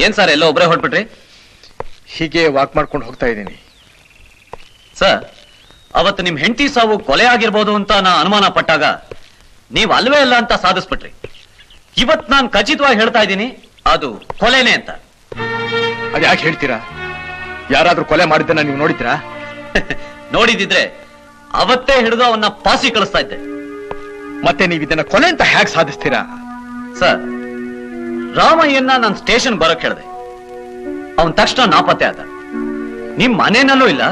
ಏನ್ ಸರ್ ಎಲ್ಲೋ ಒಬ್ಬರೇ ಹೊರಟ್ಬಿಟ್ರಿ? ಹೀಗೆ ವಾಕ್ ಮಾಡ್ಕೊಂಡು ಹೋಗ್ತಾ ಇದ್ದೀನಿ. ಸರ್, ಅವತ್ತು ನಿಮ್ ಹೆಂಡತಿ ಸಾವು ಕೊಲೆ ಆಗಿರ್ಬೋದು ಅಂತ ನಾ ಅನುಮಾನ ಪಟ್ಟಾಗ ನೀವ್ ಅಲ್ವೇ ಅಲ್ಲ ಅಂತ ಸಾಧಿಸ್ಬಿಟ್ರಿ. ಇವತ್ ನಾನ್ ಖಚಿತವಾಗಿ ಹೇಳ್ತಾ ಇದ್ದೀನಿ, ಅದು ಕೊಲೆನೇ ಅಂತ. ಅದ್ಯಾಕೆ ಹೇಳ್ತೀರಾ? ಯಾರಾದ್ರೂ ಕೊಲೆ ಮಾಡಿದ್ದನ್ನ ನೀವು ನೋಡಿದ್ರಾ? ನೋಡಿದಿದ್ರೆ ಅವತ್ತೇ ಹಿಡಿದು ಅವನ್ನ ಪಾಸಿ ಕಳಿಸ್ತಾ ಇದ್ದೆ. ಮತ್ತೆ ನೀವು ಇದನ್ನ ಕೊಲೆ ಅಂತ ಹೇಗೆ ಸಾಧಿಸ್ತೀರಾ? ಸರ್, ರಾಮಯ್ಯನ್ನ ನಾನು ಸ್ಟೇಷನ್ ಬರೋಕ್ ಹೇಳಿದೆ. ಅವನ್ ತಕ್ಷಣ ನಾಪತ್ತೆ ಆದ. ನಿಮ್ ಮನೆಯಲ್ಲೂ ಇಲ್ಲ,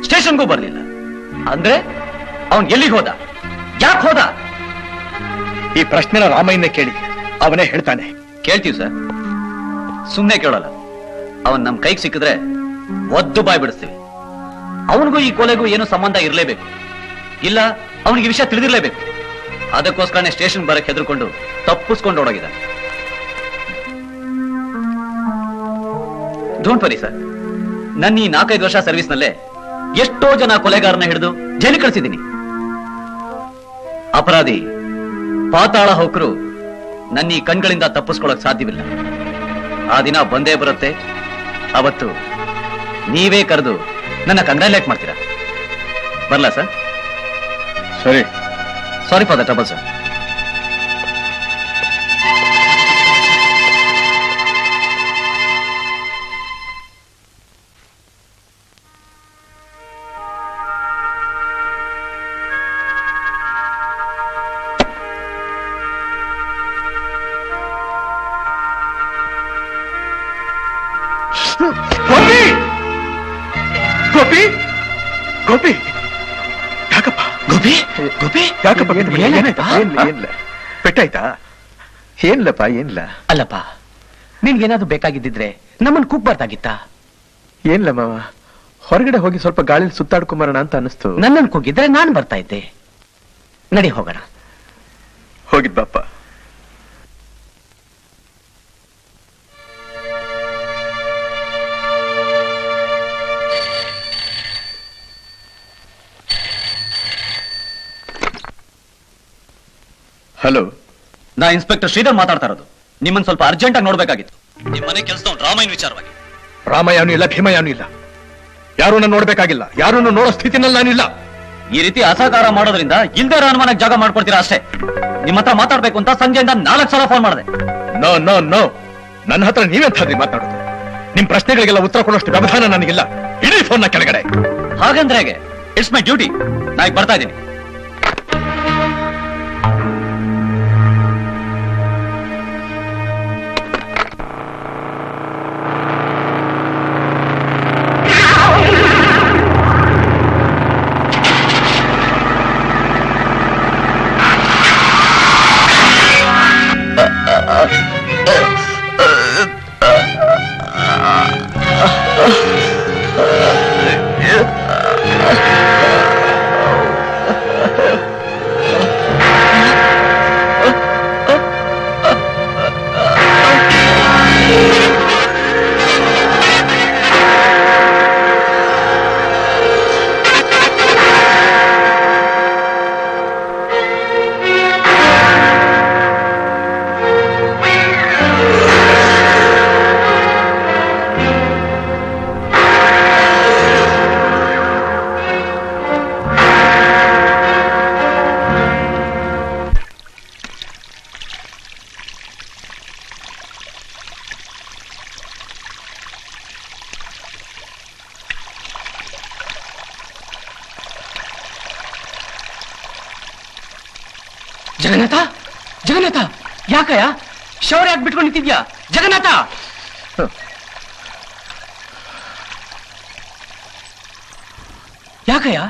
ಸ್ಟೇಷನ್ಗೂ ಬರ್ಲಿಲ್ಲ. ಅಂದ್ರೆ ಅವನ್ ಎಲ್ಲಿಗೆ ಹೋದ? ಯಾಕೆ ಹೋದ? ಈ ಪ್ರಶ್ನೆನ ರಾಮಯ್ಯನ ಕೇಳಿ, ಅವನೇ ಹೇಳ್ತಾನೆ. ಕೇಳ್ತೀವಿ ಸರ್, ಸುಮ್ನೆ ಕೇಳಲ್ಲ. ಅವನ್ ನಮ್ ಕೈಗೆ ಸಿಕ್ಕಿದ್ರೆ ಒದ್ದು ಬಾಯ್ ಬಿಡಿಸ್ತೀವಿ. ಅವನಿಗೂ ಈ ಕೊಲೆಗೂ ಏನು ಸಂಬಂಧ ಇರಲೇಬೇಕು, ಇಲ್ಲ ಅವನಿಗೆ ವಿಷಯ ತಿಳಿದಿರ್ಲೇಬೇಕು. ಅದಕ್ಕೋಸ್ಕರನೇ ಸ್ಟೇಷನ್ ಬರಕ್ ಹೆದರ್ಕೊಂಡು ತಪ್ಪಿಸ್ಕೊಂಡು ಓಡೋಗಿದ್ದ. ಡೋಂಟ್ ವರಿ ಸರ್, ನನ್ನ ಈ 4-5 ವರ್ಷ ಸರ್ವಿಸ್ ನಲ್ಲೇ ಎಷ್ಟೋ ಜನ ಕೊಲೆಗಾರನ ಹಿಡಿದು ಜೈಲಿಗೆ ಕಳಿಸಿದ್ದೀನಿ. ಅಪರಾಧಿ ಪಾತಾಳ ಹೋಕರು ನನ್ನ ಈ ಕಣ್ಗಳಿಂದ ತಪ್ಪಿಸ್ಕೊಳ್ಳೋಕ್ ಸಾಧ್ಯವಿಲ್ಲ. ಆ ದಿನ ಬಂದೇ ಬರುತ್ತೆ. ಅವತ್ತು ನೀವೇ ಕರೆದು ನನ್ನ ಕಂಗ್ರಾಚುಲೇಟ್ ಮಾಡ್ತೀರಾ. ಬರ್ಲಾ ಸರ್? ಸರಿ. Sorry for the trouble sir. Gopi! Gopi! Gopi! ಯಾಕಪ್ಪ? ಗೋಪಿ, ಗೋಪಿ, ಯಾಕಪ್ಪ? ಏನಾಯ್ತಾ? ಏನಿಲ್ಲ. ಪೆಟ್ಟಾಯ್ತಾ? ಏನಿಲ್ಲಪ್ಪ, ಏನಿಲ್ಲ. ಅಲ್ಲಪ್ಪ, ನಿನ್ಗೇನಾದ್ರು ಬೇಕಾಗಿದ್ದಿದ್ರೆ ನಮ್ಮನ್ ಕೂಗ್ಬಾರ್ದಾಗಿತ್ತ? ಏನಿಲ್ಲ ಮಾವ, ಹೊರಗಡೆ ಹೋಗಿ ಸ್ವಲ್ಪ ಗಾಳಿಲಿ ಸುತ್ತಾಡ್ಕೊಂಬರೋಣ ಅಂತ ಅನಿಸ್ತು. ನನ್ನನ್ ಕೂಗಿದ್ರೆ ನಾನ್ ಬರ್ತಾ ಇದ್ದೆ. ನಡಿ ಹೋಗೋಣ. ಹೋಗಿದ್ ಬಾಪ್ಪ. ಹಲೋ, ನಾ ಇನ್ಸ್ಪೆಕ್ಟರ್ ಶ್ರೀಧರ್ ಮಾತಾಡ್ತಾ ಇರೋದು. ನಿಮ್ಮನ್ನ ಸ್ವಲ್ಪ ಅರ್ಜೆಂಟ್ ಆಗಿ ನೋಡ್ಬೇಕಾಗಿತ್ತು. ನಿಮ್ಮನೆ ಕೆಲಸದವನು ರಾಮಯ್ಯನ ವಿಚಾರವಾಗಿ. ರಾಮಯ್ಯನೂ ಇಲ್ಲ, ಭೀಮಯ್ಯನೂ ಇಲ್ಲ. ಯಾರನ್ನ ನೋಡ್ಬೇಕಾಗಿಲ್ಲ, ಯಾರನ್ನು ನೋಡೋ ಸ್ಥಿತಿನಲ್ಲಿ ನಾನಿಲ್ಲ. ಈ ರೀತಿ ಅಸಹಕಾರ ಮಾಡೋದ್ರಿಂದ ಇಲ್ದೇ ಅನುಮಾನಕ್ಕೆ ಜಾಗ ಮಾಡ್ಕೊಡ್ತೀರಾ ಅಷ್ಟೇ. ನಿಮ್ಮ ಹತ್ರ ಮಾತಾಡ್ಬೇಕು ಅಂತ ಸಂಜೆಯಿಂದ 4 ಸಲ ಫೋನ್ ಮಾಡಿದೆ. ನೋ ನೋ ನೋ, ನನ್ನ ಹತ್ರ ನೀವೆಂಥದ್ರಿ ಮಾತಾಡೋದು? ನಿಮ್ ಪ್ರಶ್ನೆಗಳಿಗೆಲ್ಲ ಉತ್ತರ ಕೊಡೋಷ್ಟು ವ್ಯವಧಾನ ನನಗಿಲ್ಲ. ಇಡೀ ಫೋನ್ನ ಕೆಳಗಡೆ. ಹಾಗಂದ್ರೆ ಹೇಗೆ? It's my duty. ನಾ ಈಗ ಬರ್ತಾ ಇದ್ದೀನಿ. ಜಗನ್ನಾಥ, ಜಗನ್ನಾಥ, ಯಾಕಯ್ಯ ಶೌರ್ಯ ಯಾಕೆ ಬಿಟ್ಕೊಂಡು ನಿಂತಿದ್ಯಾ? ಜಗನ್ನಾಥ, ಯಾಕಯ್ಯ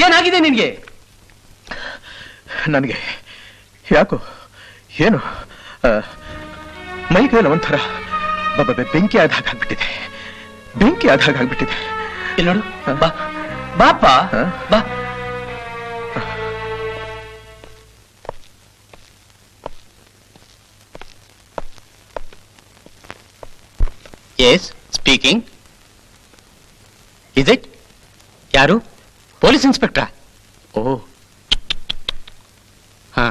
ಏನಾಗಿದೆ ನಿನ್ಗೆ? ನನಗೆ ಯಾಕೋ ಏನು ಮೈಗೆಲ್ಲ ಒಂಥರ ಬೆಂಕಿ ಆದ ಹಾಗಾಗ್ಬಿಟ್ಟಿದೆ. ಬೆಂಕಿ ಆದ ಹಾಗಾಗ್ಬಿಟ್ಟಿದೆ. ಇಲ್ಲಿ ನೋಡು, ಬಾ ಬಾಪ್ಪ, ಬಾ. Yes speaking. Is it? ಯಾರು? ಪೊಲೀಸ್ ಇನ್ಸ್ಪೆಕ್ಟ್ರಾ? ಓ, ಹಾ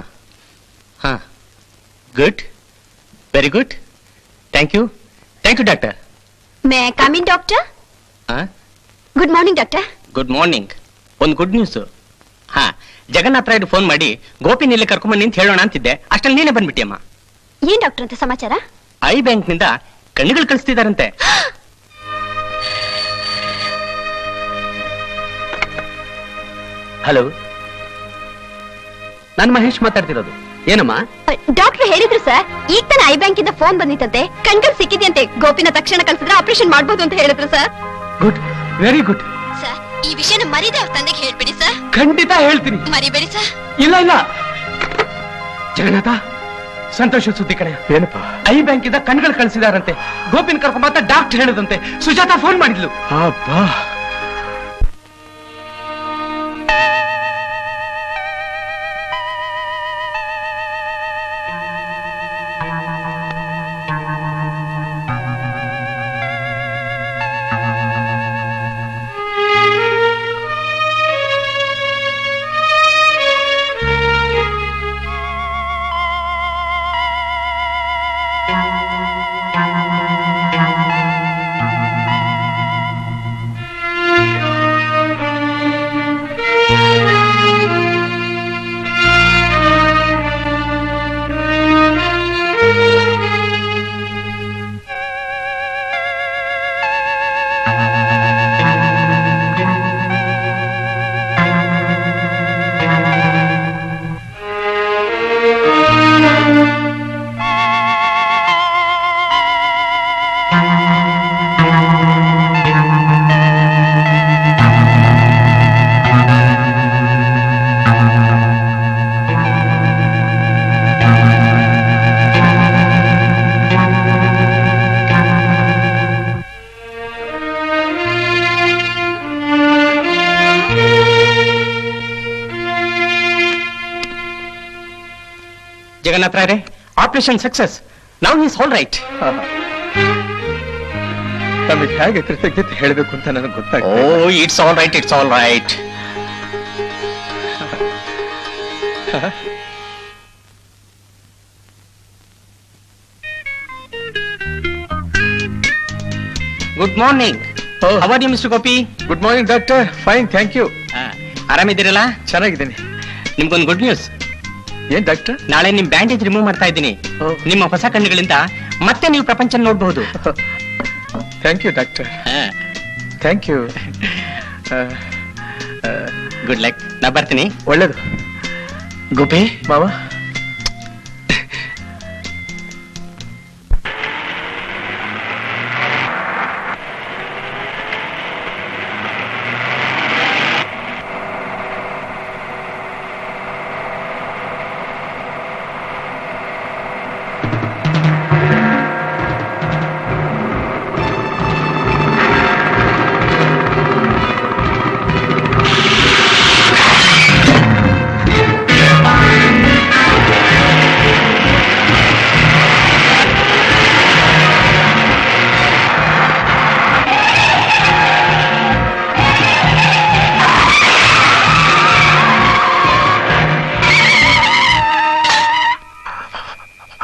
ಹಾ, good, very good, thank you. Thank you doctor. May I come in doctor? Good morning doctor. Good morning. ಒಂದು ಗುಡ್ ನ್ಯೂಸ್. ಹಾ, ಜಗನ್ನಾಥ ರಾಯ್ಡು ಫೋನ್ ಮಾಡಿ ಗೋಪಿನ ಇಲ್ಲಿ ಕರ್ಕೊಂಬನ್ನಿ ಅಂತ ಹೇಳೋಣ ಅಂತಿದ್ದೆ, ಅಷ್ಟಲ್ಲಿ ನೀನೇ ಬಂದ್ಬಿಟ್ಟಿಯಮ್ಮ. ಏನ್ ಡಾಕ್ಟರ್ ಅಂತ ಸಮಾಚಾರ? ಐ ಬ್ಯಾಂಕ್ನಿಂದ ಕಣ್ಣುಗಳು ಕಳಿಸ್ತಿದಾರಂತೆ. ಹಲೋ, ನಾನು ಮಹೇಶ್ ಮಾತಾಡ್ತಿರೋದು. ಏನಮ್ಮ? ಡಾಕ್ಟರ್ ಹೇಳಿದ್ರು ಸರ್, ಈಗ ತಾನೇ ಐ ಬ್ಯಾಂಕ್ ಇಂದ ಫೋನ್ ಬಂದಿತ್ತಂತೆ, ಕಣ್ಗಳು ಸಿಕ್ಕಿದೆಯಂತೆ, ಗೋಪಿನ ತಕ್ಷಣ ಕಳ್ಸಿದ್ರೆ ಆಪರೇಷನ್ ಮಾಡ್ಬೋದು ಅಂತ ಹೇಳಿದ್ರು sir. Good, very good. Sir, ಈ ವಿಷಯನ ಮರಿದೆ ಅವ್ರ ತಂದೆಗೆ ಹೇಳ್ಬಿಡಿ ಸರ್. ಖಂಡಿತ ಹೇಳ್ತೀನಿ. ಮರಿಬೇಡಿ ಸರ್. ಇಲ್ಲ ಇಲ್ಲ ಜಗನ್ನಾಥ, ಸಂತೋಷ ಸುದ್ದಿ ಕಣೆ. ಏನಪ್ಪ? ಐ ಬ್ಯಾಂಕ್ ಇಂದ ಕಣ್ಗಳು ಕಳಿಸಿದಾರಂತೆ, ಗೋಪಿನ ಕರ್ಕೊಂಬತ್ತ ಡಾಕ್ಟರ್ ಹೇಳಿದಂತೆ. ಸುಜಾತ ಫೋನ್ ಮಾಡಿದ್ಲು. ಅಬ್ಬಾ, ಜಗನ್ನಾಥ ರಾಯ್ರೆ, operation success. Now is all right. ತಮಗೆ ಹೇಗೆ ಕೃತಜ್ಞತೆ ಹೇಳಬೇಕು ಅಂತ ನನಗೆ ಓ, ಗೊತ್ತಾಗ್ತದೆ. It's all right, it's all right. Good morning. Oh. How are you mister Gopi? Good morning doctor. Fine, thank you. ಆರಾಮಿದ್ದೀರಲ್ಲ? ಚೆನ್ನಾಗಿದ್ದೀನಿ. ನಿಮ್ಗೊಂದು ಗುಡ್ ನ್ಯೂಸ್. ಏನ್ ಡಾಕ್ಟರ್? ನಾಳೆ ನಿಮ್ ಬ್ಯಾಂಡೇಜ್ ರಿಮೂವ್ ಮಾಡ್ತಾ ಇದ್ದೀನಿ. Oh. ನಿಮ್ಮ ಹೊಸ ಕಣ್ಣುಗಳಿಂದ ಮತ್ತೆ ನೀವು ಪ್ರಪಂಚ ನೋಡಬಹುದು. Thank you doctor, thank you. Good luck. ನಾ ಬರ್ತೀನಿ. ಒಳ್ಳೇದು. ಗೋಪಿ, ಮಾವ,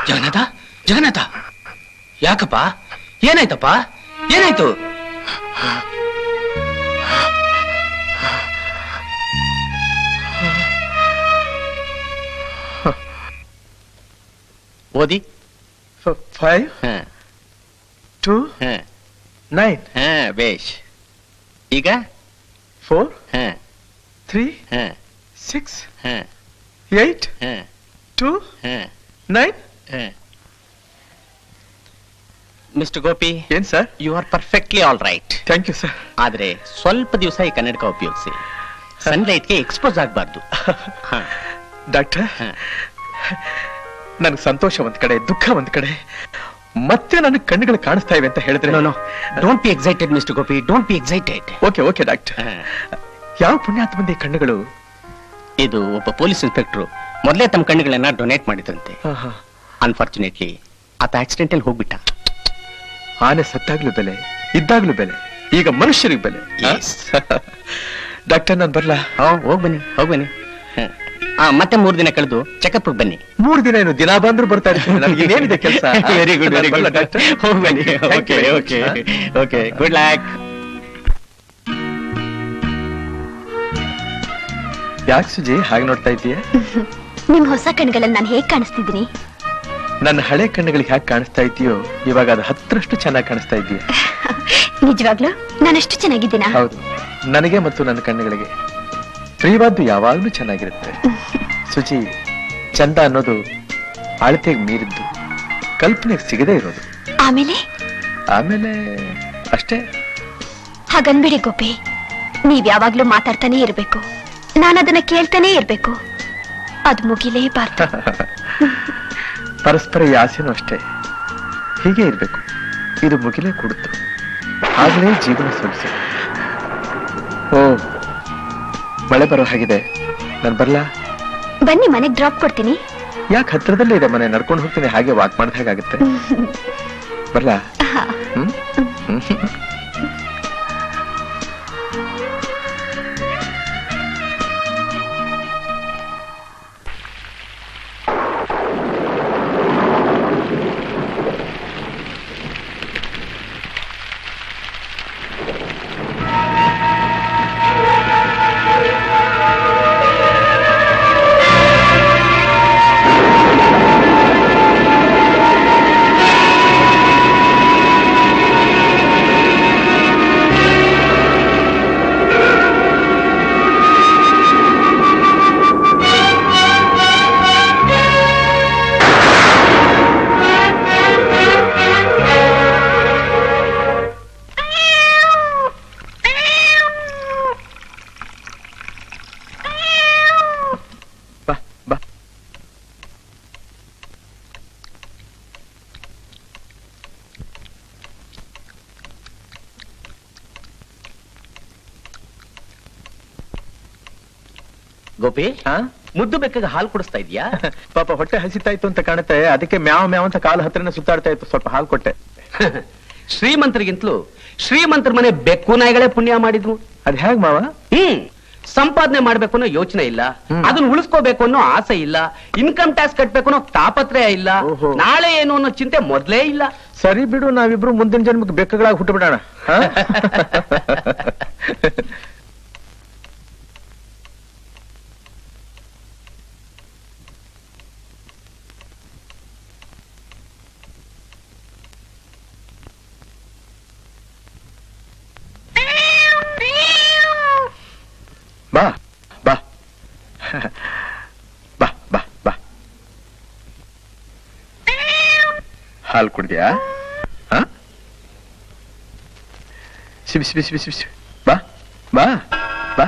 ಜಗನ್ನಾಥ, ಜಗನ್ನಾಥ, ಯಾಕಪ್ಪ? ಏನಾಯ್ತಪ್ಪ? ಏನಾಯ್ತು? ಓದಿ. 5 2 9 ಬೇಷ್. ಈಗ 4 3 6 8 2 9. ಮಿಸ್ಟರ್ ಗೋಪಿ, ಏನ್ sir? You are perfectly all right. Thank you sir. ಆದ್ರೆ ಸ್ವಲ್ಪ ದಿವಸ ಈ ಕನ್ನಡಕ ಉಪಯೋಗಿಸಿ. ಸನ್ಲೈಟ್ಗೆ ಎಕ್ಸ್ಪೋಸ್ ಆಗಬಾರ್ದು. ಡಾಕ್ಟರ್, ನನಗೆ ಸಂತೋಷ ಒಂದ್ ಕಡೆ, ದುಃಖ ಒಂದ್ ಕಡೆ, ಮತ್ತೆ ನನ್ನ ಕಣ್ಣುಗಳು ಕಾಣಿಸ್ತಾ ಇವೆ ಅಂತ ಹೇಳಿದ್ರೆ. No, don't be excited mister Gopi, don't be excited. Okay okay doctor. ಯಾವ ಪುಣ್ಯಾತ್ಮಂದಿ ಕಣ್ಣುಗಳು? ಇದು ಒಬ್ಬ ಪೊಲೀಸ್ ಇನ್ಸ್ಪೆಕ್ಟರ್ ಮೊದಲೇ ತಮ್ಮ ಕಣ್ಣುಗಳನ್ನ ಡೊನೇಟ್ ಮಾಡಿದ್ರಂತೆ. ಅನ್ಫಾರ್ಚುನೇಟ್ಲಿ ಆತ ಆಕ್ಸಿಡೆಂಟ್ ಅಲ್ಲಿ ಹೋಗ್ಬಿಟ್ಟ. ಆನೆ ಸತ್ತಾಗ್ಲೂ ಬೆಲೆ, ಇದ್ದಾಗ್ಲೂ ಬೆಲೆ, ಈಗ ಮನುಷ್ಯರಿಗೆ ಬೆಲೆ. Yes. ಡಾಕ್ಟರ್, ನಾನು ಬರ್ಲಾ? ಹೋಗ್ ಬನ್ನಿ. ಮತ್ತೆ 3 ದಿನ ಕಳೆದು ಚೆಕಪ್ ಬನ್ನಿ. 3 ದಿನ ಏನು ದಿನ ಬಂದ್ರು ಬರ್ತಾ ಇರ್ತೀನಿ. ನನಗೆ ಏನಿದೆ ಕೆಲಸ. Very good, very good. ಹೋಗಿ ಬನ್ನಿ. Thank you okay very much. Okay okay, good luck. ಯಾಕೆ ಸುಜಿ ಹಾಗೆ ನೋಡ್ತಾ ಇದೀಯ? ನಿಮ್ ಹೊಸ ಕಣ್ಗಳಲ್ಲಿ ನಾನು ಹೇಗ್ ಕಾಣಿಸ್ತಿದ್ದೀನಿ? ನನ್ನ ಹಳೆ ಕಣ್ಣುಗಳಿಗೆ ಹ್ಯಾಕ್ ಕಾಣಿಸ್ತಾ ಇದೆಯೋ ಇವಾಗ ಅದು 10ರಷ್ಟು ಚೆನ್ನಾಗಿ ಕಾಣಿಸ್ತಾ ಇದೆಯಾ? ನಿಜವಾಗ್ಲೂ ನಾನಷ್ಟು ಚೆನ್ನಾಗಿದ್ದೀನಾ? ಹೌದು, ನನಗೆ ಮತ್ತು ನನ್ನ ಕಣ್ಣುಗಳಿಗೆ ಪ್ರಿಯವಾದ್ದು ಯಾವಾಗ್ಲೂ ಚೆನ್ನಾಗಿರುತ್ತೆ. ಸುಜಿ, ಚಂದ ಅನ್ನೋದು ಅಳತೆಗೆ ಮೀರಿದ್ದು, ಕಲ್ಪನೆಗೆ ಸಿಗದೇ ಇರೋದು. ಆಮೇಲೆ ಅಷ್ಟೇ. ಹಾಗನ್ಬಿಡಿ ಗೋಪಿ, ನೀವ್ ಯಾವಾಗ್ಲೂ ಮಾತಾಡ್ತಾನೆ ಇರ್ಬೇಕು, ನಾನದನ್ನ ಕೇಳ್ತಾನೆ ಇರ್ಬೇಕು. ಅದು ಮುಗಿಲೇಬಾರ್ದು. ಪರಸ್ಪರ ಈ ಆಸೆನೂ ಅಷ್ಟೇ, ಹೀಗೆ ಇರ್ಬೇಕು. ಇದು ಮುಗಿಲೇ ಕೊಡುತ್ತು, ಆಗಲೇ ಜೀವನ ಸೊಗಸು. ಓ, ಮಳೆ ಬರೋ ಹಾಗಿದೆ, ನಾನು ಬರ್ಲಾ? ಬನ್ನಿ, ಮನೆಗ್ ಡ್ರಾಪ್ ಕೊಡ್ತೀನಿ. ಯಾಕೆ? ಹತ್ರದಲ್ಲೇ ಇದೆ ಮನೆ, ನಡ್ಕೊಂಡು ಹೋಗ್ತೀನಿ, ಹಾಗೆ ವಾಕ್ ಮಾಡಿದ ಹಾಗಾಗುತ್ತೆ. ಬರ್ಲಾ? ಹ್ಮ್. ಗೋಪಿ, ಮುದ್ದು ಬೆಕ್ಕಗೆ ಹಾಲು ಕುಡಿಸ್ತಾ ಇದೀಯಾ? ಪಾಪ ಹೊಟ್ಟೆ ಹಸಿತಾಯ್ತು ಅಂತ ಕಾಣುತ್ತೆ, ಅದಕ್ಕೆ ಮ್ಯಾವ್ ಮ್ಯಾವ್ ಅಂತ ಕಾಲು ಹತ್ರನೇ ಸುತ್ತಾಡ್ತಾ ಇತ್ತು, ಸ್ವಲ್ಪ ಹಾಲು ಕೊಟ್ಟೆ. ಶ್ರೀಮಂತರಿಗಿಂತಲೂ ಶ್ರೀಮಂತರ ಮನೆ ಬೆಕ್ಕು ನಾಯಿಗಳೇ ಪುಣ್ಯ ಮಾಡಿದ್ವು. ಅದ್ ಹೇಗ್ ಮಾವ? ಸಂಪಾದನೆ ಮಾಡ್ಬೇಕು ಅನ್ನೋ ಯೋಚನೆ ಇಲ್ಲ, ಅದನ್ನ ಉಳಿಸ್ಕೋಬೇಕು ಅನ್ನೋ ಆಸೆ ಇಲ್ಲ, ಇನ್ಕಮ್ ಟ್ಯಾಕ್ಸ್ ಕಟ್ಬೇಕು ಅನ್ನೋ ತಾಪತ್ರಯ ಇಲ್ಲ, ನಾಳೆ ಏನು ಅನ್ನೋ ಚಿಂತೆ ಮೊದ್ಲೇ ಇಲ್ಲ. ಸರಿ ಬಿಡು, ನಾವಿಬ್ರು ಮುಂದಿನ ಜನ್ಮಕ್ಕೆ ಬೆಕ್ಕಗಳಾಗಿ ಹುಟ್ಟು ಬಿಡೋಣ. ಬಾ ಬಾ ಬಾ ಬಾ ಬಾ. ಹಾಲು ಕುಡ್ದ್ಯಾ? ಬಿಸಿ ಬಿಸಿ ಬಿಸಿ ಬಿಸಿ. ಬಾ ಬಾ ಬಾ.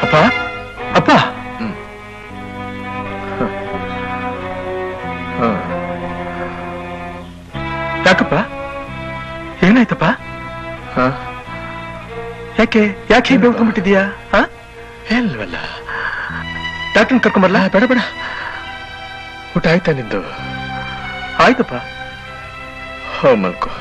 ಅಪ್ಪ ಅಪ್ಪ. ಯಾಕಪ್ಪ, ಏನಾಯ್ತಪ್ಪ? ಯಾಕೆ ಯಾಕೆ ಬೆಳ್ಕೊಂಡ್ಬಿಟ್ಟಿದ್ಯಾ? ಹೇಳ್ವಲ್ಲ, ಡಾಕ್ಟರ್ ಕರ್ಕೊಂಬರ್ಲಾ? ಬೇಡ ಬೇಡ, ಊಟ ಆಯ್ತಾ ನಿಂದು? ಆಯ್ತಪ್ಪ, ಹೋ ಮಲ್ಕೋ.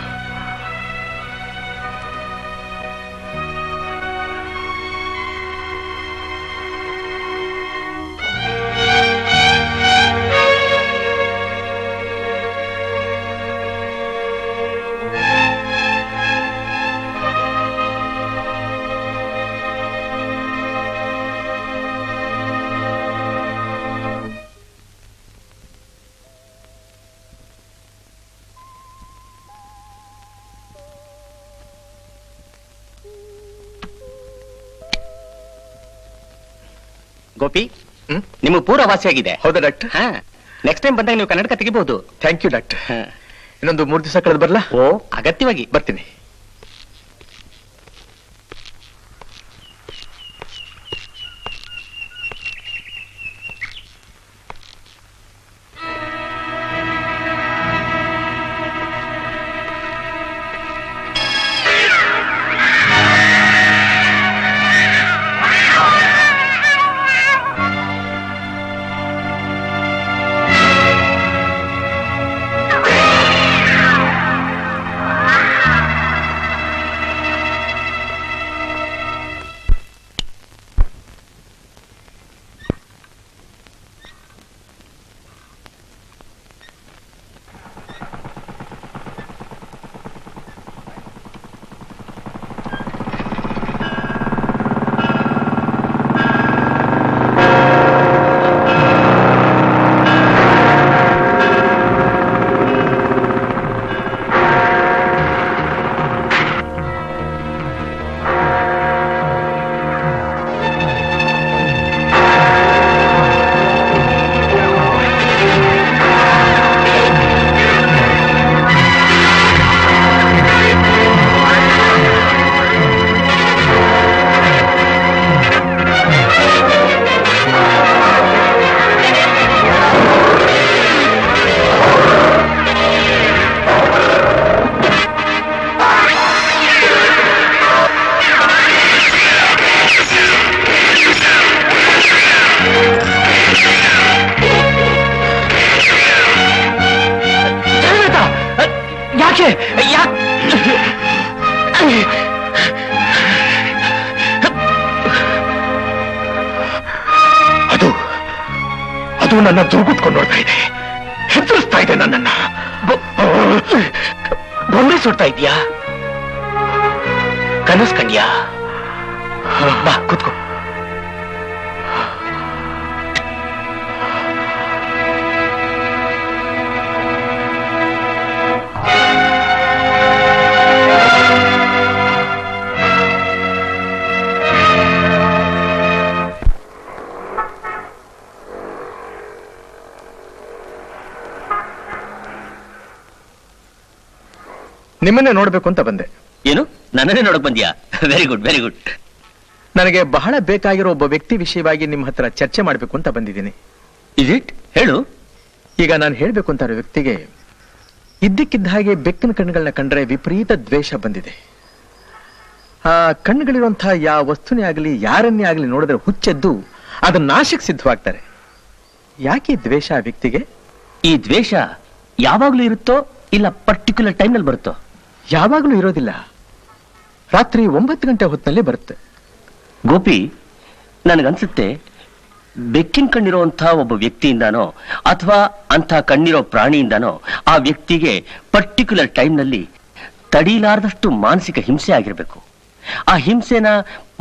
ಗೋಪಿ, ಹ್ಮ್? ನಿಮಗೆ ಪೂರ ವಾಸಿಯಾಗಿದೆ. ಹೌದಾ ಡಾಕ್ಟರ್? ಹಾ, ನೆಕ್ಸ್ಟ್ ಟೈಮ್ ಬಂದಾಗ ನೀವು ಕನ್ನಡಕ ತೆಗಿಬಹುದು. Thank you doctor. ಇನ್ನೊಂದು 3 ದಿವಸ ಕಳೆದು ಬರ್ಲಾ? ಓ, ಅಗತ್ಯವಾಗಿ ಬರ್ತೀನಿ. ಅದು ನನ್ನ ದುರ್ಗುತ್ಕೊಂಡು ನೋಡ್ತಾ ಇದೆ, ಹೆದರಿಸ್ತಾ ಇದೆ ನನ್ನನ್ನ. ಬೊಂಬೆ ಸುಡ್ತಾ ಇದೀಯಾ? ಕನಸ್ ಕಂಡ್ಯಾ? ಬಾ ಕೂತ್ಕೋ. ನಿಮ್ಮನ್ನೇ ನೋಡ್ಬೇಕು ಅಂತ ಬಂದೆ. ಏನು, ನನ್ನನ್ನೇ ನೋಡಕ್ ಬಂದ್ಯಾ? Very good, very good. ನನಗೆ ಬಹಳ ಬೇಕಾಗಿರೋ ಒಬ್ಬ ವ್ಯಕ್ತಿ ವಿಷಯವಾಗಿ ನಿಮ್ಮ ಹತ್ರ ಚರ್ಚೆ ಮಾಡ್ಬೇಕು ಅಂತ ಬಂದಿದ್ದೀನಿ. Is it? ಹೇಳು. ಈಗ ನಾನು ಹೇಳ್ಬೇಕು ಅಂತ ಇರೋ ವ್ಯಕ್ತಿಗೆ ಇದ್ದಕ್ಕಿದ್ದ ಹಾಗೆ ಬೆಕ್ಕಿನ ಕಣ್ಣುಗಳನ್ನ ಕಂಡ್ರೆ ವಿಪರೀತ ದ್ವೇಷ ಬಂದಿದೆ. ಆ ಕಣ್ಣುಗಳಿರುವಂತಹ ಯಾವ ವಸ್ತುನೇ ಆಗಲಿ ಯಾರನ್ನೇ ಆಗಲಿ ನೋಡಿದ್ರೆ ಹುಚ್ಚೆದ್ದು ಅದನ್ನ ನಾಶಕ್ಕೆ ಸಿದ್ಧವಾಗ್ತಾರೆ. ಯಾಕೆ ಈ ದ್ವೇಷ ಆ ವ್ಯಕ್ತಿಗೆ? ಈ ದ್ವೇಷ ಯಾವಾಗ್ಲೂ ಇರುತ್ತೋ ಇಲ್ಲ ಪರ್ಟಿಕ್ಯುಲರ್ ಟೈಮ್ ನಲ್ಲಿ ಬರುತ್ತೋ? ಯಾವಾಗಲೂ ಇರೋದಿಲ್ಲ, ರಾತ್ರಿ 9 ಗಂಟೆ ಹೊತ್ತಿನಲ್ಲಿ ಬರುತ್ತೆ. ಗೋಪಿ, ನನಗನ್ಸುತ್ತೆ ಬೆಕ್ಕಿನ ಕಣ್ಣಿರುವಂಥ ಒಬ್ಬ ವ್ಯಕ್ತಿಯಿಂದಾನೋ ಅಥವಾ ಅಂಥ ಕಣ್ಣಿರೋ ಪ್ರಾಣಿಯಿಂದಾನೋ ಆ ವ್ಯಕ್ತಿಗೆ ಪರ್ಟಿಕ್ಯುಲರ್ ಟೈಮ್ನಲ್ಲಿ ತಡೀಲಾರದಷ್ಟು ಮಾನಸಿಕ ಹಿಂಸೆ ಆಗಿರಬೇಕು. ಆ ಹಿಂಸೆನ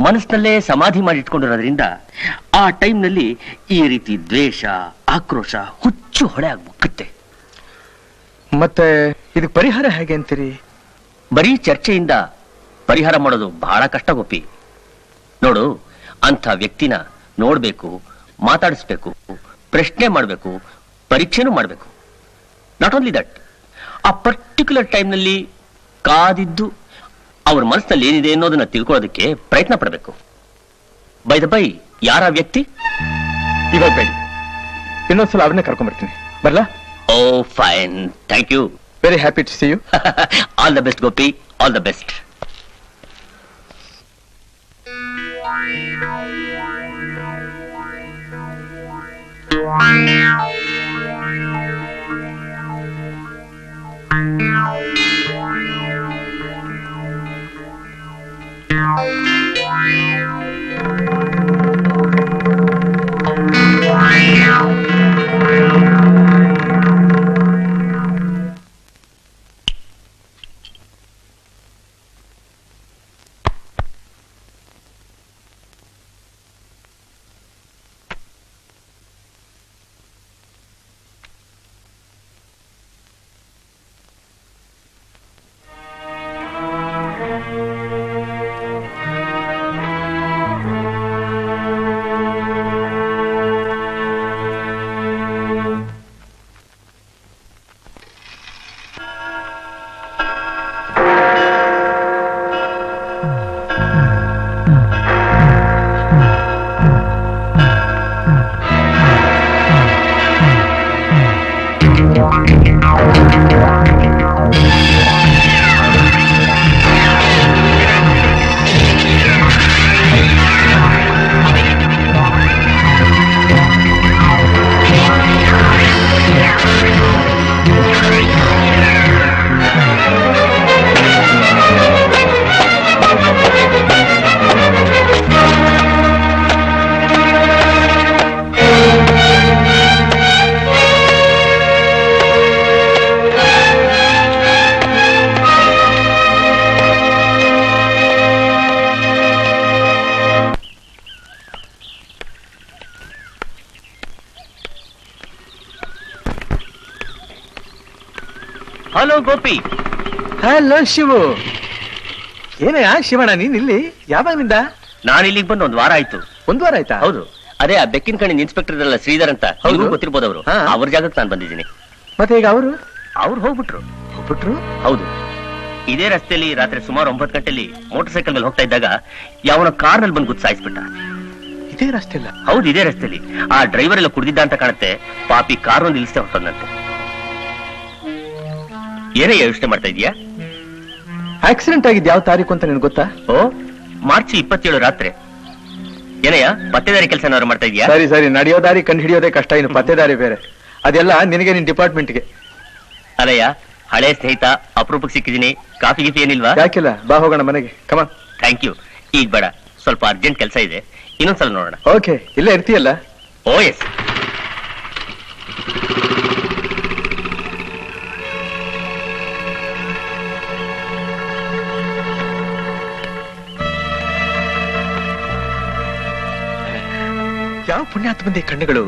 ಮನಸ್ಸಿನಲ್ಲೇ ಸಮಾಧಿ ಮಾಡಿಟ್ಕೊಂಡಿರೋದ್ರಿಂದ ಆ ಟೈಮ್ನಲ್ಲಿ ಈ ರೀತಿ ದ್ವೇಷ, ಆಕ್ರೋಶ, ಹುಚ್ಚು ಹೊಳೆ ಆಗ್ಬಿಡುತ್ತೆ. ಮತ್ತೆ ಇದಕ್ಕೆ ಪರಿಹಾರ ಹೇಗೆ ಅಂತೀರಿ? ಬರೀ ಚರ್ಚೆಯಿಂದ ಪರಿಹಾರ ಮಾಡೋದು ಬಹಳ ಕಷ್ಟ ಗೋಪಿ. ನೋಡು, ಅಂಥ ವ್ಯಕ್ತಿನ ನೋಡ್ಬೇಕು, ಮಾತಾಡಿಸ್ಬೇಕು, ಪ್ರಶ್ನೆ ಮಾಡಬೇಕು, ಪರೀಕ್ಷೆನೂ ಮಾಡಬೇಕು. ನಾಟ್ ಓನ್ಲಿ ದಟ್, ಆ ಪರ್ಟಿಕ್ಯುಲರ್ ಟೈಮ್ನಲ್ಲಿ ಕಾದಿದ್ದು ಅವ್ರ ಮನಸ್ಸಿನಲ್ಲಿ ಏನಿದೆ ಅನ್ನೋದನ್ನ ತಿಳ್ಕೊಳ್ಳೋದಕ್ಕೆ ಪ್ರಯತ್ನ ಪಡಬೇಕು. ಬೈ ದ ಬೈ, ಯಾರ ವ್ಯಕ್ತಿ? ಇವಾಗ ಬೇಡಿ, ಇನ್ನೊಂದ್ಸಲ ಅವ್ರನ್ನೇ ಕರ್ಕೊಂಡ್ಬರ್ತೀನಿ. ಬರ್ಲಾ? Oh fine, thank you. Very happy to see you. All the best Gopi, all the best. Hello Gopi. Hello Shivu. ಏನಯ್ಯ ಶಿವಣ್ಣ ನೀನ್ ಇಲ್ಲಿ ಯಾವಾಗ್ನಿಂದ? ನಾನು ಇಲ್ಲಿಗೆ ಬಂದು 1 ವಾರ ಆಯ್ತು. 1 ವಾರ ಆಯ್ತಾ? ಹೌದು. ಅದೇ ಆ ಬೆಕ್ಕಿನ ಕಣ್ಣಿನ ಇನ್ಸ್ಪೆಕ್ಟರ್ ಇರಲ್ಲ ಶ್ರೀಧರ್ ಅಂತ, ಹೌದು. ಗೊತ್ತಿರ್ಬೋದು ಅವರು. ಹಾ. ಅವ್ರ ಜಾಗಕ್ಕೆ ನಾನು ಬಂದಿದ್ದೀನಿ. ಮತ್ತೆ ಈಗ ಅವರು ಅವ್ರು ಹೋಗ್ಬಿಟ್ರು. ಹೋಗ್ಬಿಟ್ರು? ಹೌದು. ಇದೇ ರಸ್ತೆಯಲ್ಲಿ ರಾತ್ರಿ ಸುಮಾರು 9 ಗಂಟೆಲಿ ಮೋಟರ್ ಸೈಕಲ್ ಮೇಲೆ ಹೋಗ್ತಾ ಇದ್ದಾಗ ಯಾವನ ಕಾರ್ ನಲ್ಲಿ ಬಂದು ಗುದ್ದಾಯಿಸ್ಬಿಟ್ಟ. ಇದೇ ರಸ್ತೆ ಇಲ್ಲ? ಹೌದು, ಇದೇ ರಸ್ತೆಯಲ್ಲಿ. ಆ ಡ್ರೈವರ್ ಎಲ್ಲ ಕುಡಿದಿದ್ದ ಅಂತ ಕಾಣುತ್ತೆ. ಪಾಪಿ ಕಾರ್ ಒಂದು ನಿಲ್ಲಿಸ್ತೇ ಹೊರಟಂತೆ. ಏನೇ ಯೋಚನೆ ಮಾಡ್ತಾ ಇದೀಯಾ? ಆಕ್ಸಿಡೆಂಟ್ ಆಗಿದ್ ಯಾವ ತಾರೀಕು ಅಂತ ನಿನ್ಗೆ ಗೊತ್ತಾ? ಓ, ಮಾರ್ಚ್ 27 ರಾತ್ರಿ. ಏನಯ್ಯ ಪತ್ತೆದಾರಿ ಕೆಲಸ ಏನಾದ್ರು ಮಾಡ್ತಾ ಇದೀಯಾ? ಸರಿ ಸರಿ, ನಡೆಯೋ ದಾರಿ ಕಂಡು ಹಿಡಿಯೋದೇ ಕಷ್ಟ, ಇನ್ನು ಪತ್ತೆದಾರಿ ಬೇರೆ. ಅದೆಲ್ಲ ನಿನಗೆ ನಿನ್ ಡಿಪಾರ್ಟ್ಮೆಂಟ್ಗೆ. ಅಲ್ಲಯ್ಯ, ಹಳೆ ಸ್ನೇಹಿತ, ಅಪರೂಪಕ್ಕೆ ಸಿಕ್ಕಿದೀನಿ. ಕಾಫಿ ಗೀಫಿ ಏನಿಲ್ವಾ? ಯಾಕಿಲ್ಲ, ಬಾ ಹೋಗೋಣ ಮನೆಗೆ. ಕಮಾನ್. Thank you. ಈಗ ಬೇಡ, ಸ್ವಲ್ಪ ಅರ್ಜೆಂಟ್ ಕೆಲಸ ಇದೆ, ಇನ್ನೊಂದ್ಸಲ ನೋಡೋಣ. ಓಕೆ, ಇಲ್ಲೇ ಇರ್ತೀಯಲ್ಲ? ಓ ಎಸ್. ಯಾವ ಪುಣ್ಯಾತ್ಮ ಬಂದಿ ಕಣ್ಣುಗಳು?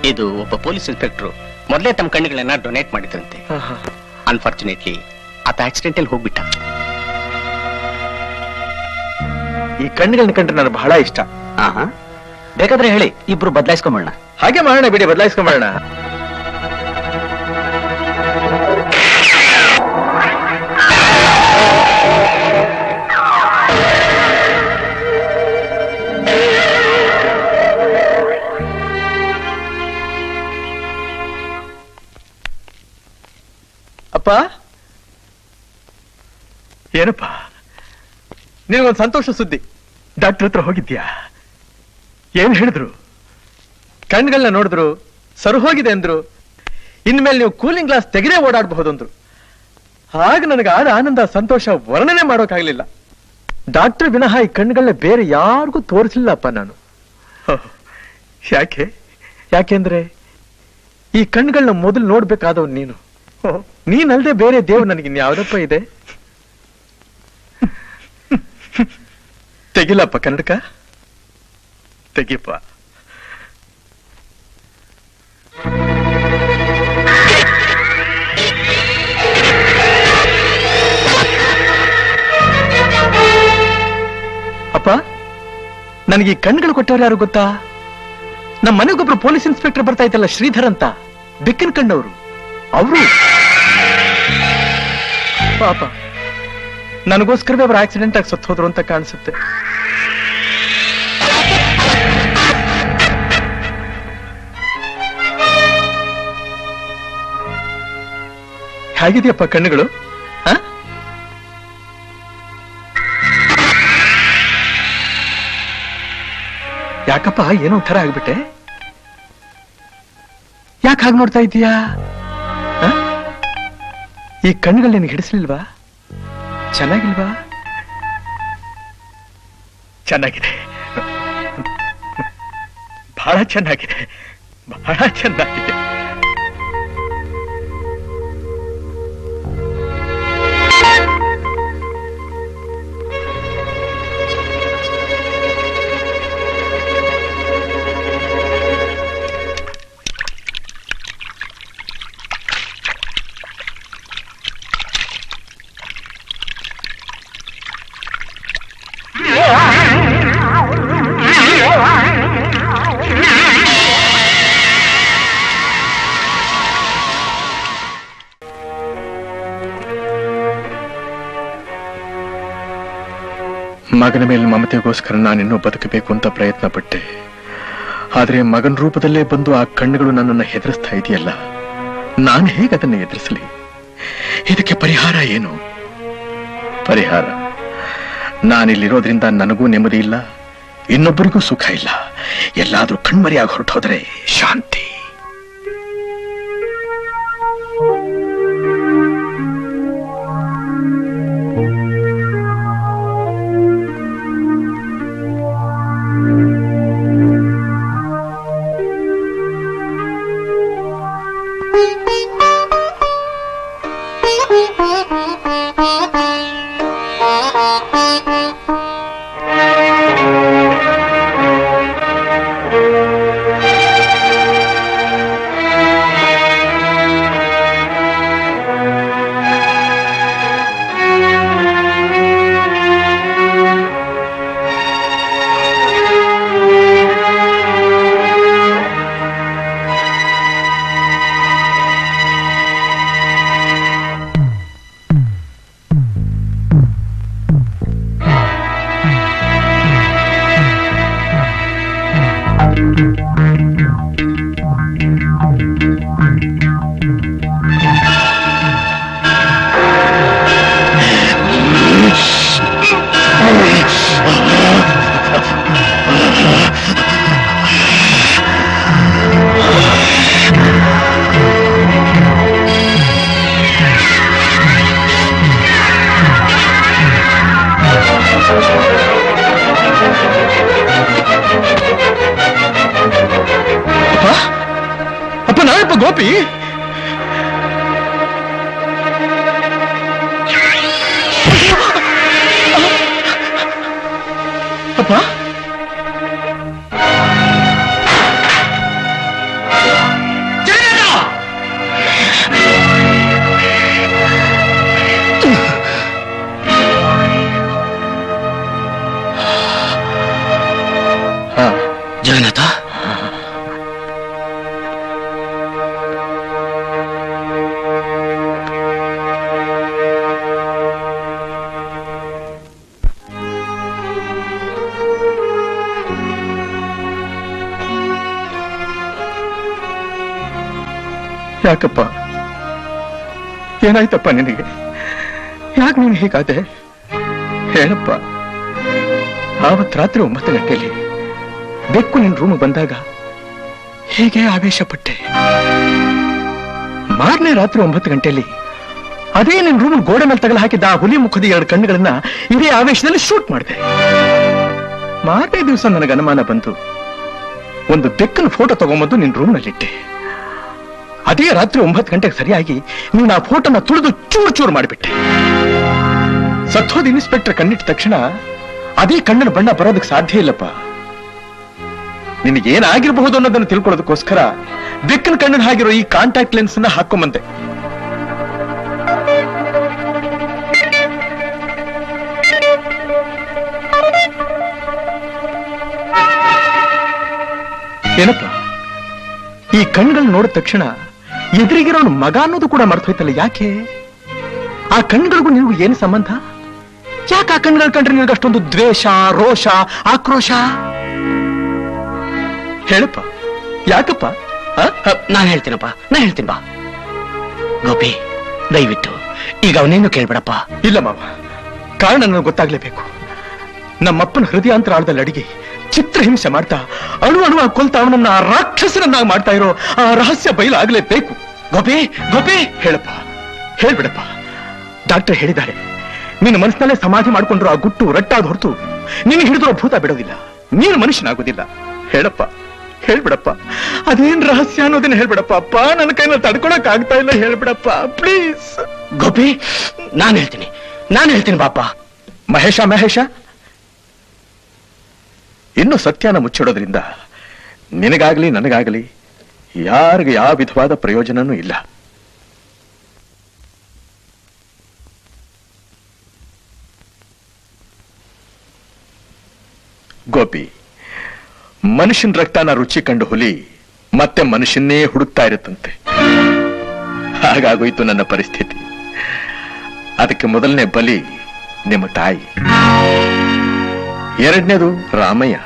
ಇದು ಒಬ್ಬ ಪೊಲೀಸ್ ಇನ್ಸ್ಪೆಕ್ಟರ್ ಮೊದಲೇ ತಮ್ಮ ಕಣ್ಣುಗಳನ್ನ ಡೊನೇಟ್ ಮಾಡಿದ್ರಂತೆ. ಅನ್ಫಾರ್ಚುನೇಟ್ಲಿ ಆತ ಆಕ್ಸಿಡೆಂಟಲ್ಲಿ ಹೋಗ್ಬಿಟ್ಟ. ಈ ಕಣ್ಣುಗಳನ್ನ ಕಂಡ್ರೆ ನನಗೆ ಬಹಳ ಇಷ್ಟ. ಬೇಕಾದ್ರೆ ಹೇಳಿ, ಇಬ್ರು ಬದಲಾಯಿಸ್ಕೊಂಬೋಣ. ಹಾಗೆ ಮಾಡೋಣ ಬಿಡಿ, ಬದಲಾಯಿಸ್ಕೊಂಬೋಣ. ಅಪ್ಪ, ಏನಪ್ಪ ನಿನಗೊಂದು ಸಂತೋಷ ಸುದ್ದಿ. ಡಾಕ್ಟರ್ ಹತ್ರ ಹೋಗಿದ್ಯಾ? ಏನ್ ಹೇಳಿದ್ರು? ಕಣ್ಗಳನ್ನ ನೋಡಿದ್ರು, ಸರು ಹೋಗಿದೆ ಅಂದ್ರು. ಇನ್ಮೇಲೆ ನೀವು ಕೂಲಿಂಗ್ ಗ್ಲಾಸ್ ತೆಗೆದೇ ಓಡಾಡಬಹುದು ಅಂದ್ರು. ಆಗ ನನಗೆ ಆದ ಆನಂದ, ಸಂತೋಷ ವರ್ಣನೆ ಮಾಡೋಕ್ಕಾಗ್ಲಿಲ್ಲ. ಡಾಕ್ಟರ್ ವಿನಃ ಈ ಕಣ್ಗಳನ್ನ ಬೇರೆ ಯಾರಿಗೂ ತೋರಿಸಲಿಲ್ಲಪ್ಪ ನಾನು. ಯಾಕೆ? ಯಾಕೆಂದ್ರೆ ಈ ಕಣ್ಗಳನ್ನ ಮೊದಲು ನೋಡ್ಬೇಕಾದವ್ ನೀನು. ನೀನಲ್ದೆ ಬೇರೆ ದೇವ್ರು ನನಗೆ ಇನ್ಯಾವುದಪ್ಪ ಇದೆ? ತೆಗಿಲಪ್ಪ ಕನ್ನಡಕ, ತೆಗಿಪ್ಪ. ಅಪ್ಪ, ನನಗೆ ಈ ಕಣ್ಗಳು ಕೊಟ್ಟವ್ರು ಯಾರು ಗೊತ್ತಾ? ನಮ್ಮ ಮನೆಗೊಬ್ರು ಪೊಲೀಸ್ ಇನ್ಸ್ಪೆಕ್ಟರ್ ಬರ್ತಾ ಇತ್ತಲ್ಲ, ಶ್ರೀಧರ್ ಅಂತ, ಬೆಕ್ಕಿನ ಕಣ್ಣವರು. ಅವರು ಪಾಪ ನನಗೋಸ್ಕರವೇ ಅವ್ರ ಆಕ್ಸಿಡೆಂಟ್ ಆಗಿ ಸತ್ತು ಹೋದ್ರು ಅಂತ ಕಾಣಿಸುತ್ತೆ. ಹೇಗಿದೆಯಪ್ಪ ಕಣ್ಣುಗಳು? ಯಾಕಪ್ಪ ಏನೋ ಒಂಥರ ಆಗ್ಬಿಟ್ಟೆ? ಯಾಕೆ ಹಾಗೆ ನೋಡ್ತಾ ಇದ್ದೀಯಾ? ಈ ಕಣ್ಣುಗಳು ನಿನಗೆ ಹಿಡಿಸ್ಲಿಲ್ವಾ? ಚೆನ್ನಾಗಿಲ್ವಾ? ಚೆನ್ನಾಗಿದೆ, ಬಹಳ ಚೆನ್ನಾಗಿದೆ, ಬಹಳ ಚೆನ್ನಾಗಿದೆ. ಮಗನ ಮೇಲೆ ಮಮತೆಗೋಸ್ಕರ ನಾನಿನ್ನೂ ಬದುಕಬೇಕು ಅಂತ ಪ್ರಯತ್ನ ಪಟ್ಟೆ. ಆದ್ರೆ ಮಗನ ರೂಪದಲ್ಲೇ ಬಂದು ಆ ಕಣ್ಣುಗಳು ನನ್ನನ್ನು ಹೆದರಿಸ್ತಾ ಇದೆಯಲ್ಲ, ನಾನು ಹೇಗೆ ಅದನ್ನು ಎದುರಿಸಲಿ? ಇದಕ್ಕೆ ಪರಿಹಾರ ಏನು? ಪರಿಹಾರ ನಾನಿಲ್ಲಿರೋದ್ರಿಂದ ನನಗೂ ನೆಮ್ಮದಿ ಇಲ್ಲ, ಇನ್ನೊಬ್ಬರಿಗೂ ಸುಖ ಇಲ್ಲ. ಎಲ್ಲಾದ್ರೂ ಕಣ್ಮರಿಯಾಗಿ ಹೊರಟೋದ್ರೆ ಶಾಂತಿ. ಗೋಪಿ ಅಪ್ಪ ಜಗನ್ನಾಥ, ಯಾಕಪ್ಪ, ಏನಾಯ್ತಪ್ಪ ನಿನಗೆ? ಯಾಕೆ ನೀನು ಹೀಗಾದೆ? ಹೇಳಪ್ಪ. ಆವತ್ ರಾತ್ರಿ 9 ಗಂಟೆಯಲ್ಲಿ ಬೆಕ್ಕು ನಿನ್ ರೂಮ್ ಬಂದಾಗ ಹೀಗೆ ಆವೇಶ ಪಟ್ಟೆ. ಮಾರನೇ ರಾತ್ರಿ 9 ಗಂಟೆಯಲ್ಲಿ ಅದೇ ನಿನ್ ರೂಮ್ ಗೋಡೆ ಮೇಲೆ ತಗಲು ಹಾಕಿದ್ದ ಆ ಹುಲಿ ಮುಖದ 2 ಕಣ್ಣುಗಳನ್ನ ಇದೇ ಆವೇಶದಲ್ಲಿ ಶೂಟ್ ಮಾಡಿದೆ. ಮಾರನೇ ದಿವಸ ನನಗೆ ಅನುಮಾನ ಬಂತು. ಒಂದು ಬೆಕ್ಕನ ಫೋಟೋ ತಗೊಂಬಂದು ನಿನ್ ರೂಮ್ನಲ್ಲಿಟ್ಟೆ. ಅದೇ ರಾತ್ರಿ 9 ಗಂಟೆಗೆ ಸರಿಯಾಗಿ ನೀನು ಆ ಫೋಟೋನ ತುಳಿದು ಚೂರು ಚೂರು ಮಾಡಿಬಿಟ್ಟೆ. ಸತ್ತೋದ ಇನ್ಸ್ಪೆಕ್ಟರ್ ಕಣ್ಣಿಟ್ಟ ತಕ್ಷಣ ಅದೇ ಕಣ್ಣಿನ ಬಣ್ಣ ಬರೋದಕ್ಕೆ ಸಾಧ್ಯ ಇಲ್ಲಪ್ಪ. ನಿನಗೇನಾಗಿರಬಹುದು ಅನ್ನೋದನ್ನು ತಿಳ್ಕೊಳ್ಳೋದಕ್ಕೋಸ್ಕರ ಬೆಕ್ಕನ ಕಣ್ಣಿನ ಹಾಗಿರೋ ಈ ಕಾಂಟ್ಯಾಕ್ಟ್ ಲೆನ್ಸ್ ನ ಹಾಕೊಂಬಂದೆ. ಏನಪ್ಪ, ಈ ಕಣ್ಗಳು ನೋಡಿದ ತಕ್ಷಣ ಎದುರಿಗಿರೋನು ಮಗ ಅನ್ನೋದು ಕೂಡ ಮರ್ತೋಯ್ತಲ್ಲ, ಯಾಕೆ? ಆ ಕಣ್ಗಳಿಗೂ ನೀವು ಏನು ಸಂಬಂಧ? ಯಾಕೆ ಆ ಕಣ್ಗಳು ಕಂಡ್ರೆ ನಿನಗೆ ಅಷ್ಟೊಂದು ದ್ವೇಷ, ರೋಷ, ಆಕ್ರೋಶ? ಹೇಳಪ್ಪ, ಯಾಕಪ್ಪ? ನಾನು ಹೇಳ್ತೀನಪ್ಪ, ನಾನು ಹೇಳ್ತೀನಿ ಬಾ. ಗೋಪಿ, ದಯವಿಟ್ಟು ಈಗ ಅವನೇನು ಕೇಳ್ಬೇಡಪ್ಪ. ಇಲ್ಲ ಮಾವ, ಕಾರಣ ನನಗೆ ಗೊತ್ತಾಗ್ಲೇಬೇಕು. ನಮ್ಮಪ್ಪನ ಹೃದಯಾಂತರಾಳದಲ್ಲಿ ಅಡಿಗೆ ಚಿತ್ರಹಿಂಸೆ ಮಾಡ್ತಾ ಅಣು ಅಣುವ ಕೊಲ್ತಾ ಅವನನ್ನ ರಾಕ್ಷಸನನ್ನಾಗಿ ಮಾಡ್ತಾ ಇರೋ ಆ ರಹಸ್ಯ ಬಯಲಾಗಲೇಬೇಕು. ಗೋಪಿ, ಗೋಪಿ, ಹೇಳಪ್ಪ, ಹೇಳ್ಬಿಡಪ್ಪ. ಡಾಕ್ಟರ್ ಹೇಳಿದ್ದಾರೆ, ನೀನು ಮನಸ್ಸಿನಲ್ಲೇ ಸಮಾಧಿ ಮಾಡ್ಕೊಂಡ್ರು ಆ ಗುಟ್ಟು ರಟ್ಟಾದ ಹೊರತು ನೀನು ಹಿಡಿದ್ರು ಭೂತ ಬಿಡೋದಿಲ್ಲ, ನೀನು ಮನುಷ್ಯನಾಗೋದಿಲ್ಲ. ಹೇಳಪ್ಪ, ಹೇಳ್ಬಿಡಪ್ಪ. ಅದೇನ್ ರಹಸ್ಯ ಅನ್ನೋದನ್ನ ಹೇಳ್ಬಿಡಪ್ಪ. ಅಪ್ಪ, ನನ್ನ ಕೈನ ತಡ್ಕೊಳಕ್ ಆಗ್ತಾ ಇಲ್ಲ, ಹೇಳ್ಬಿಡಪ್ಪ ಪ್ಲೀಸ್. ಗೋಪಿ, ನಾನು ಹೇಳ್ತೀನಿ ಬಾಪ. ಮಹೇಶ, ಇನ್ನು ಸತ್ಯನ ಮುಚ್ಚಿಡೋದ್ರಿಂದ ನಿನಗಾಗ್ಲಿ ನನಗಾಗ್ಲಿ ಯಾರಿಗೂ ಯಾವ ವಿಧವಾದ ಪ್ರಯೋಜನನೂ ಇಲ್ಲ. ಗೋಪಿ, ಮನುಷ್ಯನ ರಕ್ತನ ರುಚಿ ಕಂಡು ಹುಲಿ ಮತ್ತೆ ಮನುಷ್ಯನ್ನೇ ಹುಡುಕ್ತಾ ಇರುತ್ತಂತೆ. ಹಾಗಾಗೋಯ್ತು ನನ್ನ ಪರಿಸ್ಥಿತಿ. ಅದಕ್ಕೆ ಮೊದಲನೇ ಬಲಿ ನಿಮ್ಮ ತಾಯಿ, ಎರಡನೇದು ರಾಮಯ್ಯ,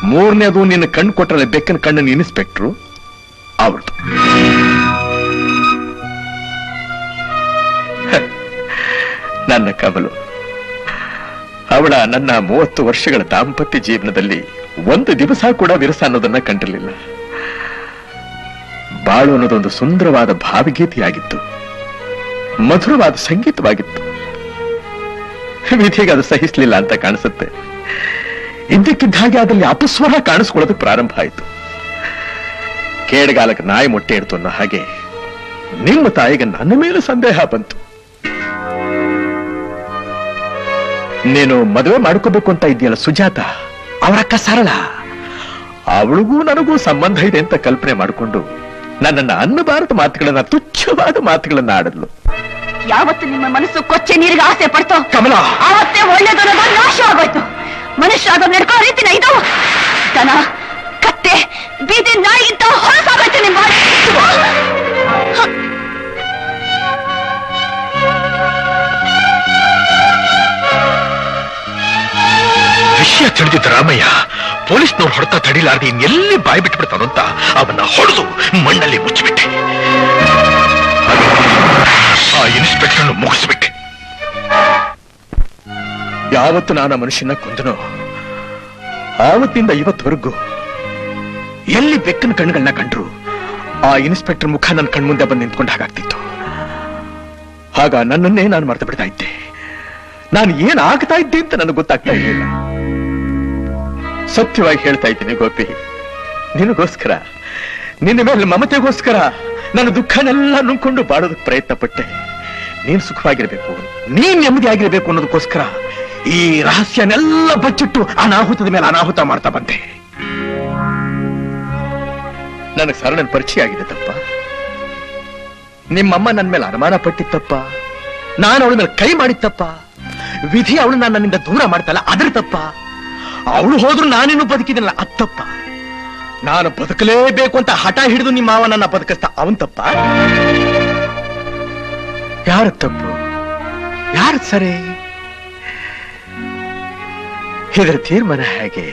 ಮೂರನೇದು ನಿನ್ನ ಕಣ್ಣು ಕೊಟ್ಟರೆ ಬೆಕ್ಕನ ಕಣ್ಣನ್ನು ಇನ್ಸ್ಪೆಕ್ಟ್ರು ಅವ್ರದ್ದು. ನನ್ನ ಕಮಲು, ಅವಳ ನನ್ನ 30 ವರ್ಷಗಳ ದಾಂಪತ್ಯ ಜೀವನದಲ್ಲಿ ಒಂದು ದಿವಸ ಕೂಡ ವಿರಸ ಅನ್ನೋದನ್ನ ಕಂಡಿರಲಿಲ್ಲ. ಬಾಳು ಅನ್ನೋದೊಂದು ಸುಂದರವಾದ ಭಾವಗೀತೆಯಾಗಿತ್ತು, ಮಧುರವಾದ ಸಂಗೀತವಾಗಿತ್ತು. ವಿಧಿಗೆ ಅದು ಸಹಿಸಲಿಲ್ಲ ಅಂತ ಕಾಣಿಸುತ್ತೆ. ಇದ್ದಕ್ಕಿದ್ದ ಹಾಗೆ ಅದರಲ್ಲಿ ಅಪಸ್ವರ ಕಾಣಿಸ್ಕೊಳ್ಳೋದಕ್ಕೆ ಪ್ರಾರಂಭ ಆಯಿತು. ಕೇಡಗಾಲಕ್ಕೆ ನಾಯಿ ಮೊಟ್ಟೆ ಇಡ್ತು ಅನ್ನೋ ಹಾಗೆ ನಿಮ್ಮ ತಾಯಿಗೆ ನನ್ನ ಮೇಲೆ ಸಂದೇಹ ಬಂತು. ನೀನು ಮದುವೆ ಮಾಡ್ಕೋಬೇಕು ಅಂತ ಇದೆಯಲ್ಲ ಸುಜಾತ, ಅವರಕ್ಕ ಸರಳ, ಅವಳಿಗೂ ನನಗೂ ಸಂಬಂಧ ಇದೆ ಅಂತ ಕಲ್ಪನೆ ಮಾಡಿಕೊಂಡು ನನ್ನನ್ನು ಅನ್ನಬಾರದ ಮಾತುಗಳನ್ನ, ತುಚ್ಛವಾದ ಮಾತುಗಳನ್ನ ಆಡಲು. ಯಾವತ್ತು ನಿಮ್ಮ ಮನಸ್ಸು ಕೊಚ್ಚೆ ನೀರಿಗೆ ಆಸೆ ಪಡ್ತೋ ಕಮಲ, ಆವತ್ತೇ ಒಳ್ಳೆದನ್ನ ನಾಶ ಆಗೋಯ್ತು. ಮನುಷ್ಯರಾದ ನಡ್ಕೋ ರೀತಿನ ಇದು ದನ, ಕತ್ತೆ, ಬೀದಿ ನಾಯಿಗಿಂತ ಹೊರಸಾಗೋಯ್ತು ನಿಮ್ಮ ವಿಷಯ ತಿಳಿದಿದ್ದ ರಾಮಯ್ಯ ಪೊಲೀಸ್ನವ್ರು ಹೊಡೆತ ತಡಿಲಾರ್ದು ಇನ್ನೆಲ್ಲಿ ಬಾಯಿ ಬಿಟ್ಬಿಡ್ತಾನೋ ಅಂತ ಅವನ್ನ ಹೊಡೆದು ಮಣ್ಣಲ್ಲಿ ಮುಚ್ಚಿಬಿಟ್ಟೆ. ಆ ಇನ್ಸ್ಪೆಕ್ಟರ್ ಮುಗಿಸ್ಬಿಟ್ಟೆ. ಯಾವತ್ತು ನಾನು ಆ ಮನುಷ್ಯನ ಕೊಂದನೋ ಆವತ್ತಿಂದ ಇವತ್ತವರೆಗೂ ಎಲ್ಲಿ ಬೆಕ್ಕನ ಕಣ್ಣುಗಳನ್ನ ಕಂಡ್ರು ಆ ಇನ್ಸ್ಪೆಕ್ಟರ್ ಮುಖ ನನ್ನ ಕಣ್ಮುಂದೆ ಬಂದು ನಿಂತ್ಕೊಂಡು ಹಾಗಾಗ್ತಿತ್ತು. ಆಗ ನನ್ನನ್ನೇ ನಾನು ಮರ್ತು ಬಿಡ್ತಾ ಇದ್ದೆ. ನಾನು ಏನ್ ಆಗ್ತಾ ಇದ್ದೆ ಅಂತ ನನಗೆ ಗೊತ್ತಾಗ್ತಾ ಇರಲಿಲ್ಲ. ಸತ್ಯವಾಗಿ ಹೇಳ್ತಾ ಇದ್ದೀನಿ ಗೋಪಿ, ನಿನಗೋಸ್ಕರ ನಿನ್ನ ಮೇಲೆ ಮಮತೆಗೋಸ್ಕರ ನಾನು ದುಃಖನೆಲ್ಲ ನುಂಗ್ಕೊಂಡು ಬಾಳೋದಕ್ಕೆ ಪ್ರಯತ್ನ ಪಟ್ಟೆ. ನೀನ್ ಸುಖವಾಗಿರ್ಬೇಕು, ನೀನ್ ನೆಮ್ಮದಿ ಆಗಿರ್ಬೇಕು ಅನ್ನೋದಕ್ಕೋಸ್ಕರ ಈ ರಹಸ್ಯನೆಲ್ಲ ಬಚ್ಚಿಟ್ಟು ಅನಾಹುತದ ಮೇಲೆ ಅನಾಹುತ ಮಾಡ್ತಾ ಬಂದೆ. ನನಗೆ ಸರಳನ ಪರಿಚಯ ಆಗಿದೆ ತಪ್ಪ. ನಿಮ್ಮಮ್ಮ ನನ್ನ ಮೇಲೆ ಅನುಮಾನ ಪಟ್ಟಿತ್ತಪ್ಪ. ನಾನು ಅವಳ ಮೇಲೆ ಕೈ ಮಾಡಿತ್ತಪ್ಪ. ವಿಧಿ ಅವಳು ನಾನು ನನ್ನಿಂದ ದೂರ ಮಾಡ್ತಲ್ಲ, ಅದ್ರ ತಪ್ಪ. ಅವಳು ಹೋದ್ರು ನಾನೇನು ಬದುಕಿದನಲ್ಲ, ಅದ್ ತಪ್ಪ. ನಾನು ಬದುಕಲೇಬೇಕು ಅಂತ ಹಠ ಹಿಡಿದು ನಿಮ್ಮ ಮಾವ ನನ್ನ ಬದುಕಿಸ್ತಾ, ಅವನ್ ತಪ್ಪ. ಯಾರ ತಪ್ಪು, ಯಾರ ಸರಿ? ಇದರ ತೀರ್ಮಾನ ಹೇಗೆ?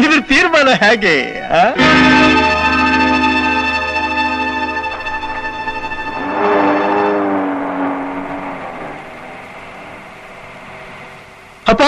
ಇದ್ರ ತೀರ್ಮಾನ ಹೇಗೆ? ಅಪ್ಪ